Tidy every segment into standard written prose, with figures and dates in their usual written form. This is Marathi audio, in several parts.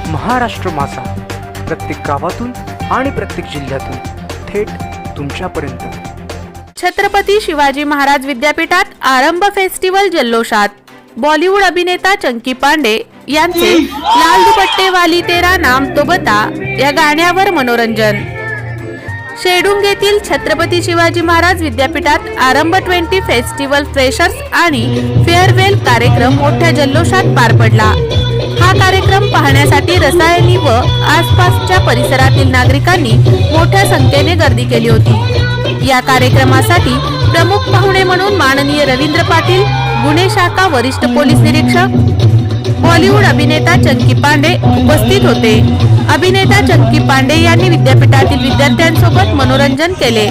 महाराष्ट्र माझा, प्रत्येक गावातून आणि प्रत्येक जिल्ह्यातून थेट तुमच्यापर्यंत। छत्रपती शिवाजी महाराज विद्यापीठात आरंभ फेस्टिवल जल्लोषात। बॉलिवूड अभिनेता चंकी पांडे यांचे लाल दुपट्टे वाली तेरा नाम तो बता या गाण्यावर मनोरंजन। शेडुंग येथील छत्रपती शिवाजी महाराज विद्यापीठात आरंभ 20 फेस्टिवल फ्रेशर्स आणि फेअरवेल कार्यक्रम मोठ्या जल्लोषात पार पडला। हा कार्यक्रम पाहण्यासाठी रसायनी व आसपासच्या परिसरातील नागरिकांनी मोठ्या संख्येने गर्दी केली होती। या कार्यक्रमासाठी प्रमुख पाहुणे म्हणून माननीय रवींद्र पाटील, गुन्हे शाखा वरिष्ठ पोलीस निरीक्षक, बॉलिवूड अभिनेता चंकी पांडे उपस्थित होते। अभिनेता चंकी पांडे यांनी विद्यापीठातील विद्यार्थ्यांसोबत मनोरंजन केले।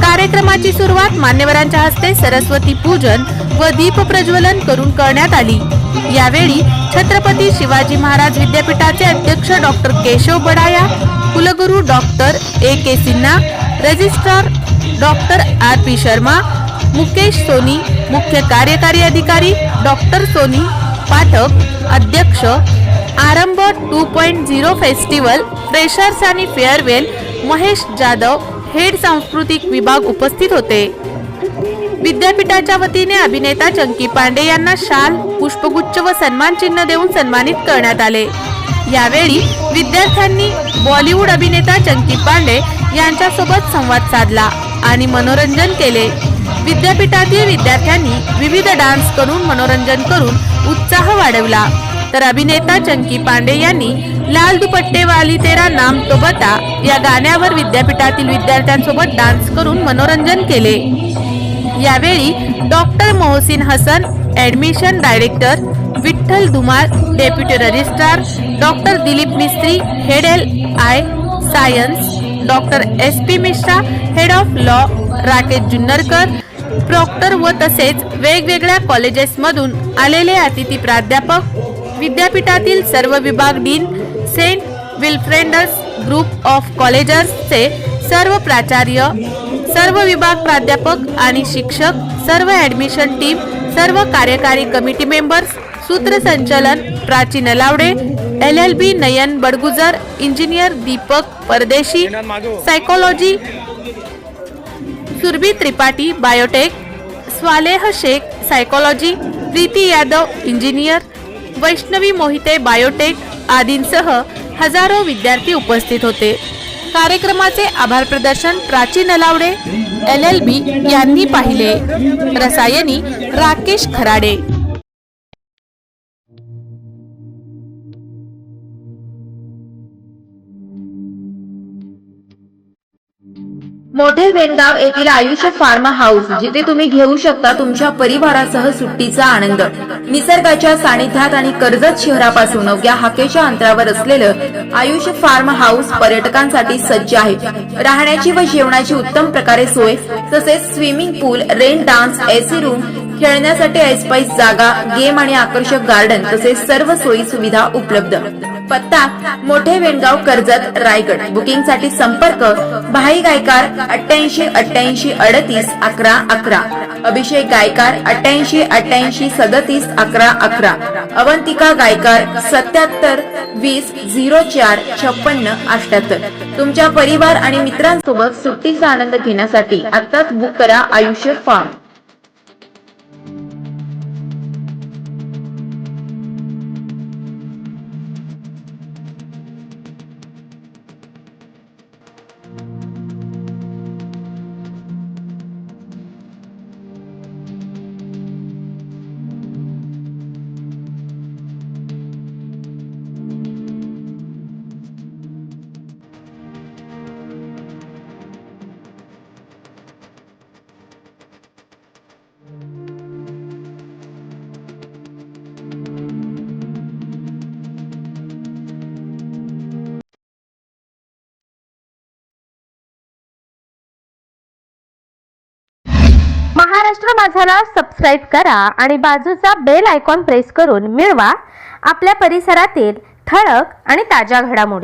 कार्यक्रमाची सुरुवात मान्यवरांच्या हस्ते सरस्वती पूजन व दीप प्रज्वलन करून करण्यात आली। यावेळी छत्रपती शिवाजी महाराज विद्यापीठाचे अध्यक्ष डॉक्टर केशव बडाया, कुलगुरू doctor A.K. Sinha, registrar doctor R.P. Sharma, Mukesh Soni, मुख्य कार्यकारी अधिकारी डॉक्टर सोनी पाठक, अध्यक्ष आरंभ 2.0 फेस्टिवल फ्रेशर्स आणि फेअरवेल महेश जाधव, हेड सांस्कृतिक विभाग उपस्थित होते। विद्यापीठाच्या वतीने अभिनेता चंकी पांडे यांना शाल, पुष्पगुच्छ व सन्मान चिन्ह देऊन सन्मानित करण्यात आले। यावेळी विद्यार्थ्यांनी बॉलिवूड अभिनेता चंकी पांडे यांच्यासोबत संवाद साधला आणि मनोरंजन केले। विद्यापीठातील विद्यार्थ्यांनी विविध डान्स करून मनोरंजन करून उत्साह वाढवला, तर अभिनेता चंकी पांडे यांनी लाल दुपट्टे वाली तेरा नाम तो बता या गाण्यावर विद्यापीठातील विद्यार्थ्यांसोबत डान्स करून मनोरंजन केले। यावेळी doctor Mohsin Hasan, admission director Vitthal Dhumal, deputy registrar doctor Dilip Mistry, head LI science doctor SP Mishra, head of law Rakesh Junnarkar, proctor व तसेच वेगवेगळ्या कॉलेजेसमधून आलेले अतिथी प्राध्यापक, विद्यापीठातील सर्व विभाग डीन, सेंट विल्फ्रेडस ग्रुप ऑफ कॉलेजेसचे सर्व प्राचार्य, सर्व विभाग प्राध्यापक आणि शिक्षक, सर्व ऍडमिशन टीम, सर्व कार्यकारी कमिटी मेंबर्स, सूत्रसंचालन Prachi Nalawade, LLB Nayan Badgujar, engineer Deepak Pardeshi, psychology Surabhi Tripathi, biotech Swaleh Shaikh, psychology Preeti Yadav, engineer Vaishnavi Mohite, biotech आदींसह हजारो विद्यार्थी उपस्थित होते। कार्यक्रमाचे आभार प्रदर्शन प्राची नलावडे LLB यांनी पाहिले। रसायनी राकेश खराडे। मोठे वेनगाव येथील आयुष्य फार्म हाऊस, जिथे तुम्ही घेऊ शकता तुमच्या परिवारासह सुट्टीचा आनंद। निसर्गाच्या सानिध्यात आणि कर्जत शहरापासून अवघ्या हाकेच्या अंतरावर असलेलं आयुष्य फार्म हाऊस पर्यटकांसाठी सज्ज आहे। राहण्याची व जेवणाची उत्तम प्रकारे सोय, तसेच स्विमिंग पूल, रेन डान्स, AC रूम, खेळण्यासाठी ऐसपैस जागा, गेम आणि आकर्षक गार्डन तसेच सर्व सोयी सुविधा उपलब्ध। पत्ता मोठे वेनगाव, कर्जत, रायगड। बुकिंग साठी संपर्क भाई गायकार 88 88 38 11 11, अभिषेक गायकार 88 88 37 11 11, अवंतिका गायकार 77 20 04 56 78। तुमच्या परिवार आणि मित्रांसोबत सुट्टीचा आनंद घेण्यासाठी आताच बुक करा आयुष्य फार्म। महाराष्ट्र माझाला सबस्क्राइब करा आणि बाजूचा बेल आयकॉन प्रेस करून मिळवा आपल्या परिसरातील ठळक आणि ताज्या घडामोडी।